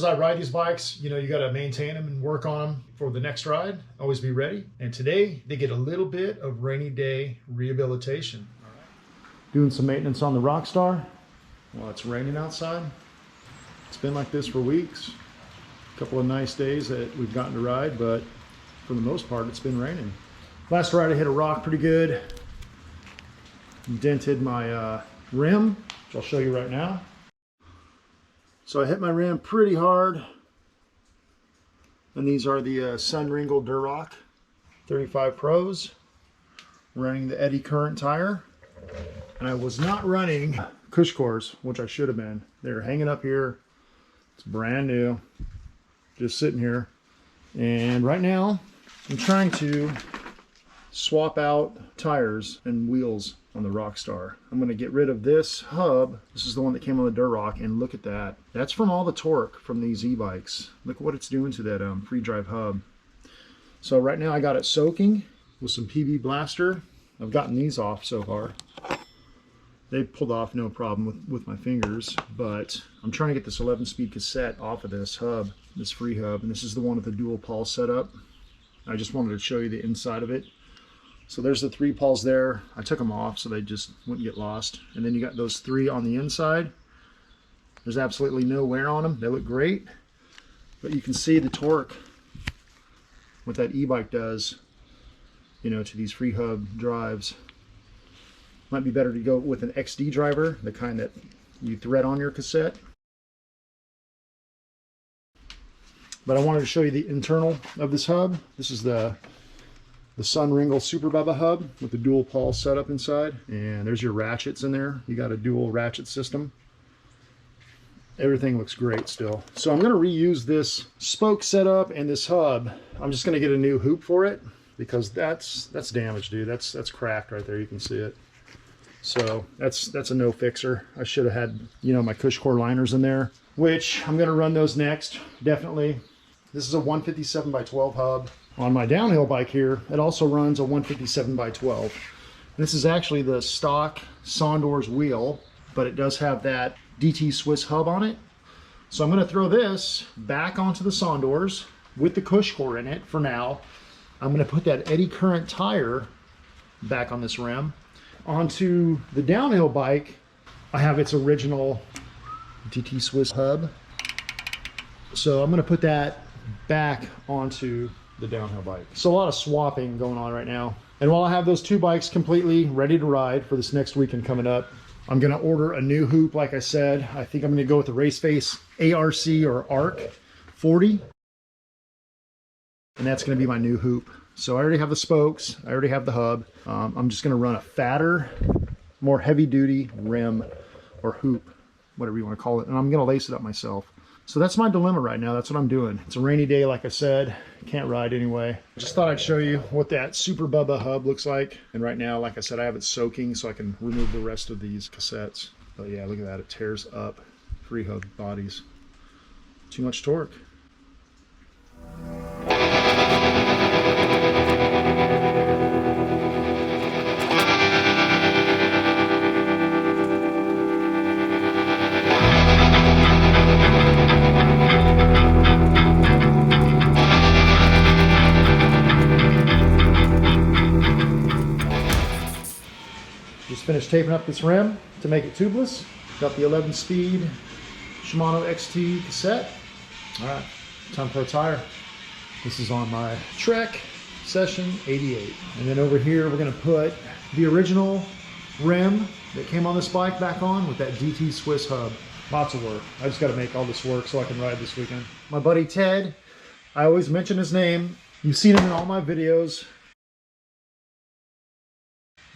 I ride these bikes, you know, you got to maintain them and work on them for the next ride. Always be ready. And today they get a little bit of rainy day rehabilitation. All right. Doing some maintenance on the Rockstar while it's raining outside. It's been like this for weeks. A couple of nice days that we've gotten to ride, but for the most part, it's been raining. Last ride I hit a rock pretty good. Dented my rim, which I'll show you right now. So I hit my rim pretty hard. And these are the Sunringle Durock 35 Pros. Running the eddy current tire. And I was not running CushCores, which I should have been. They're hanging up here. It's brand new. Just sitting here. And right now, I'm trying to swap out tires and wheels on the Rockstar. I'm going to get rid of this hub. This is the one that came on the Durock, and look at that. That's from all the torque from these e-bikes. Look what it's doing to that free drive hub. So right now I got it soaking with some PB Blaster. I've gotten these off so far. They pulled off no problem with my fingers, but I'm trying to get this 11-speed cassette off of this hub, this free hub, and this is the one with the dual pulse setup. I just wanted to show you the inside of it. So there's the 3 pulls there. I took them off so they just wouldn't get lost. And then you got those 3 on the inside. There's absolutely no wear on them. They look great. But you can see the torque, what that e-bike does, you know, to these free hub drives. Might be better to go with an XD driver, the kind that you thread on your cassette. But I wanted to show you the internal of this hub. This is the Sunringle Super Bubba hub with the dual pulse setup inside, and there's your ratchets in there. You got a dual ratchet system. Everything looks great still. So I'm going to reuse this spoke setup and this hub. I'm just going to get a new hoop for it because that's damaged, dude. That's cracked right there. You can see it. So that's a no fixer. I should have had, you know, my CushCore liners in there, which I'm going to run those next, definitely. This is a 157 by 12 hub. On my downhill bike here, it also runs a 157 by 12. This is actually the stock Sondors wheel, but it does have that DT Swiss hub on it. So I'm going to throw this back onto the Sondors with the CushCore in it for now. I'm going to put that eddy current tire back on this rim. Onto the downhill bike, I have its original DT Swiss hub. So I'm going to put that back onto the downhill bike. So a lot of swapping going on right now. And while I have those 2 bikes completely ready to ride for this next weekend coming up, I'm going to order a new hoop. Like I said, I think I'm going to go with the Race Face ARC or ARC 40. And that's going to be my new hoop. So I already have the spokes. I already have the hub. I'm just going to run a fatter, more heavy duty rim or hoop, whatever you want to call it. And I'm going to lace it up myself. So that's my dilemma right now. That's what I'm doing. It's a rainy day, like I said. Can't ride anyway. Just thought I'd show you what that Super Bubba hub looks like. And right now, like I said, I have it soaking so I can remove the rest of these cassettes. But yeah, look at that. It tears up free hub bodies. Too much torque. Just finished taping up this rim to make it tubeless. Got the 11-speed Shimano XT cassette. All right, time for a tire. This is on my Trek Session 88. And then over here, we're gonna put the original rim that came on this bike back on with that DT Swiss hub. Lots of work. I just gotta make all this work so I can ride this weekend. My buddy Ted, I always mention his name. You've seen him in all my videos.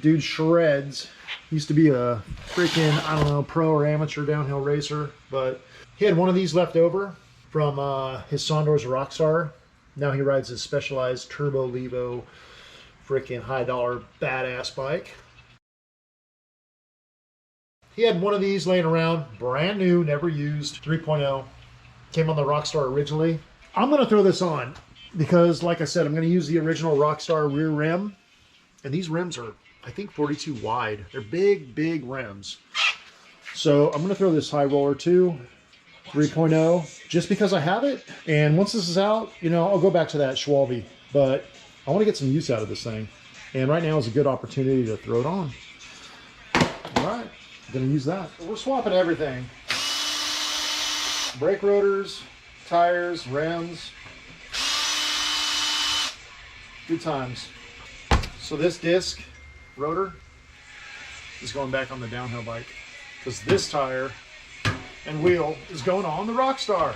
Dude shreds. He used to be a freaking, I don't know, pro or amateur downhill racer, but he had one of these left over from his Sondors Rockstar. Now he rides his Specialized Turbo Levo freaking high dollar badass bike. He had one of these laying around, brand new, never used, 3.0. Came on the Rockstar originally. I'm going to throw this on because, like I said, I'm going to use the original Rockstar rear rim. And these rims are, I think, 42 wide. They're big, big rims. So I'm going to throw this high roller too 3.0 just because I have it. And once this is out, you know, I'll go back to that Schwalbe, but I want to get some use out of this thing. And right now is a good opportunity to throw it on. All right, I'm gonna use that. We're swapping everything. Brake rotors, tires, rims. Good times. So this disc rotor is going back on the downhill bike because this tire and wheel is going on the Rockstar.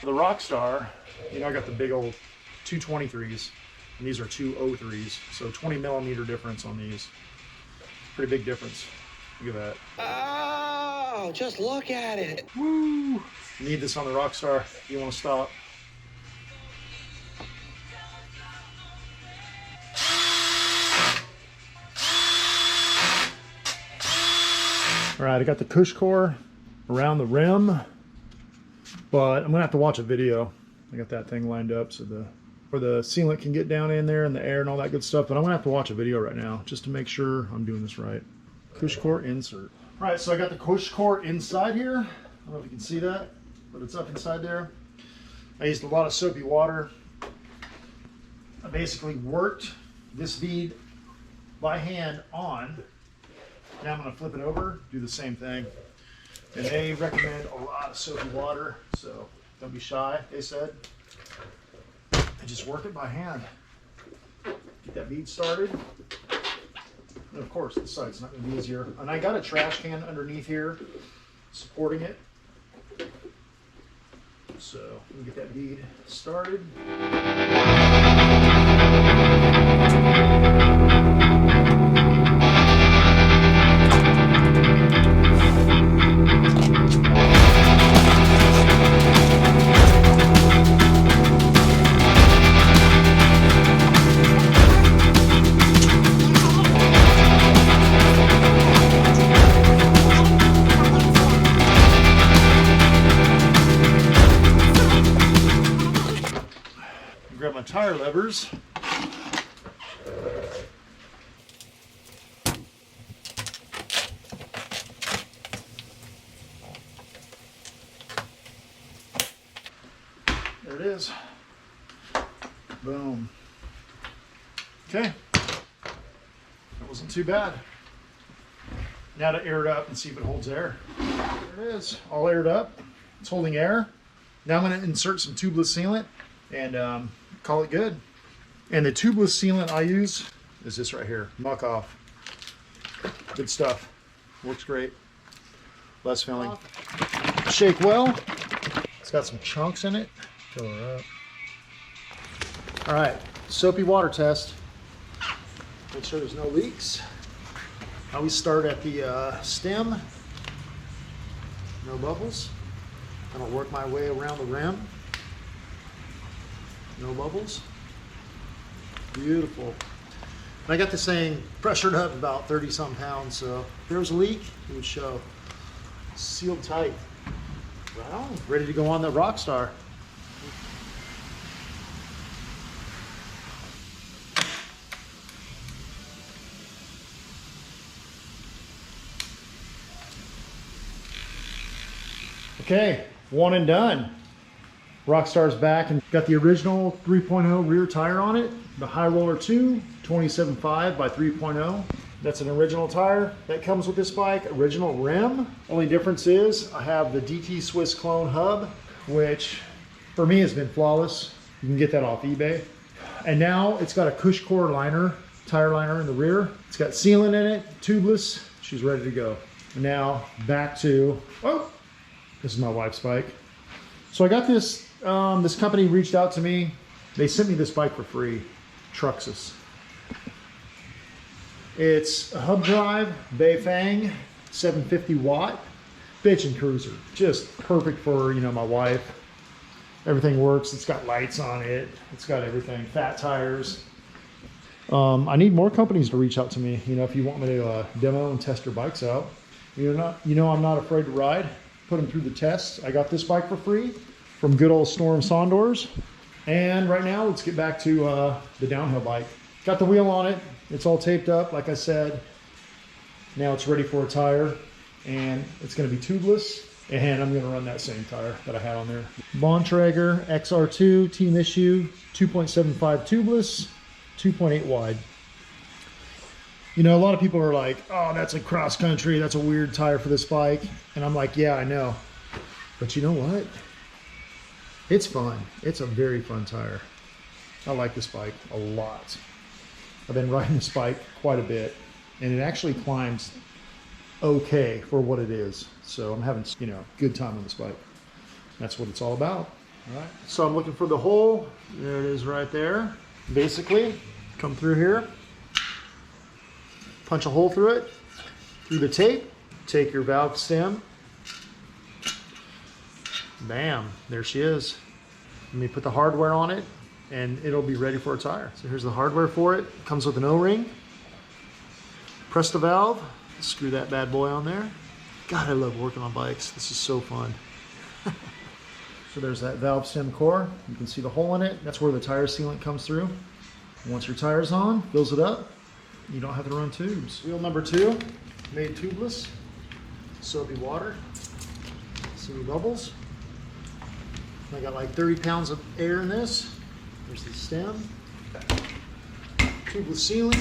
The Rockstar, you know, I got the big old 223s and these are 203s, so 20 millimeter difference on these. Pretty big difference. Look at that. Oh, just look at it. Woo! You need this on the Rockstar. You want to stop. All right, I got the CushCore around the rim, but I'm gonna have to watch a video. I got that thing lined up so where the sealant can get down in there and the air and all that good stuff, but I'm gonna have to watch a video right now just to make sure I'm doing this right. CushCore insert. All right, so I got the CushCore inside here. I don't know if you can see that, but it's up inside there. I used a lot of soapy water. I basically worked this bead by hand on. Now I'm gonna flip it over, do the same thing. And they recommend a lot of soapy water, so don't be shy, they said. And just work it by hand. Get that bead started. And of course, this side's not gonna be easier. And I got a trash can underneath here, supporting it. So let me get that bead started. Grab my tire levers. There it is. Boom. Okay. That wasn't too bad. Now to air it up and see if it holds air. There it is, all aired up. It's holding air. Now I'm going to insert some tubeless sealant and call it good. And the tubeless sealant I use is this right here, Muck Off. Good stuff, works great. Less filling. Shake well. It's got some chunks in it. Fill her up. All right, soapy water test. Make sure there's no leaks. I always start at the stem. No bubbles. I'm gonna work my way around the rim. No bubbles. Beautiful. And I got this thing pressured up about 30-some pounds, so if there was a leak, it would show. Sealed tight. Right on. Ready to go on the Rockstar. Okay, one and done. Rockstar's back and got the original 3.0 rear tire on it. The High Roller 2, 27.5 by 3.0. That's an original tire that comes with this bike. Original rim. Only difference is I have the DT Swiss clone hub, which for me has been flawless. You can get that off eBay. And now it's got a CushCore liner, tire liner in the rear. It's got sealant in it, tubeless. She's ready to go. And now back to, oh, this is my wife's bike. So I got this, this company reached out to me. They sent me this bike for free, Truxus. It's a hub drive, Bafang, 750 watt, bitch and cruiser. Just perfect for, you know, my wife. Everything works. It's got lights on it. It's got everything, fat tires. I need more companies to reach out to me. You know, if you want me to demo and test your bikes out. You know, I'm not afraid to ride. Put them through the tests. I got this bike for free from good old Sondors. And right now, let's get back to the downhill bike. Got the wheel on it. It's all taped up, like I said. Now it's ready for a tire, and it's going to be tubeless. And I'm gonna run that same tire that I had on there. Bontrager XR2 Team Issue 2.75 tubeless, 2.8 wide. You know, a lot of people are like, oh, that's a cross country, that's a weird tire for this bike. And I'm like, yeah, I know. But you know what? It's fun. It's a very fun tire. I like this bike a lot. I've been riding this bike quite a bit, and it actually climbs okay for what it is. So I'm having, you know, good time on this bike. That's what it's all about. All right. So I'm looking for the hole. There it is right there. Basically, come through here, punch a hole through it, through the tape, take your valve stem. Bam, there she is. Let me put the hardware on it and it'll be ready for a tire. So here's the hardware for it. Comes with an O-ring. Press the valve, screw that bad boy on there. God, I love working on bikes. This is so fun. So there's that valve stem core. You can see the hole in it. That's where the tire sealant comes through. Once your tire's on, fills it up. You don't have to run tubes. Wheel number 2, made tubeless. So it'll be water. See the bubbles? I got like 30 pounds of air in this. There's the stem. Tubeless sealing.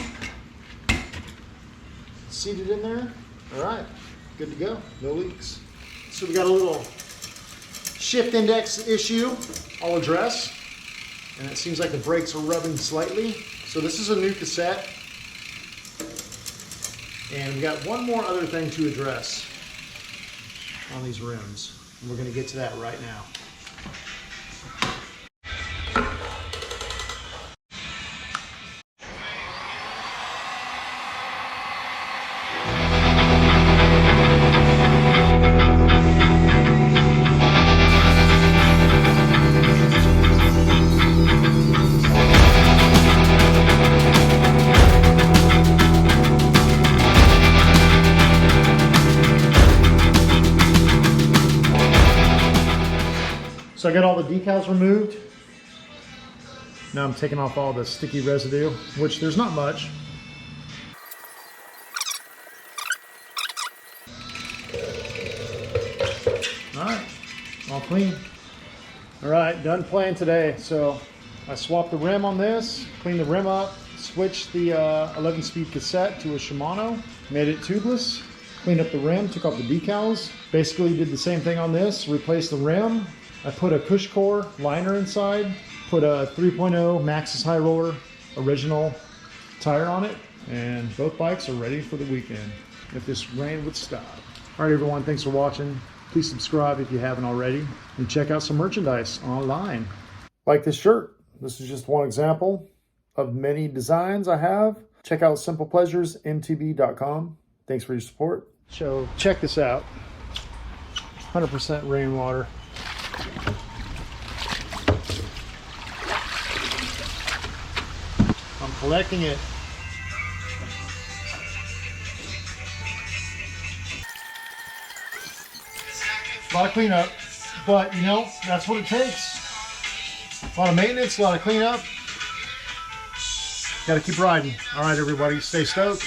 Seated in there. All right, good to go. No leaks. So we got a little shift index issue I'll address. And it seems like the brakes are rubbing slightly. So this is a new cassette. And we got one more other thing to address on these rims. And we're gonna get to that right now. So I got all the decals removed. Now I'm taking off all the sticky residue, which there's not much. All right, all clean. All right, done playing today. So I swapped the rim on this, cleaned the rim up, switched the 11-speed cassette to a Shimano, made it tubeless, cleaned up the rim, took off the decals. Basically did the same thing on this, replaced the rim. I put a CushCore liner inside, put a 3.0 Maxxis High Roller original tire on it, and both bikes are ready for the weekend, if this rain would stop. All right, everyone, thanks for watching. Please subscribe if you haven't already, and check out some merchandise online. Like this shirt. This is just one example of many designs I have. Check out simplepleasuresmtb.com. Thanks for your support. So check this out. 100% rainwater. I'm collecting it. A lot of cleanup, but you know, that's what it takes. A lot of maintenance, a lot of cleanup. Got to keep riding. All right, everybody, stay stoked.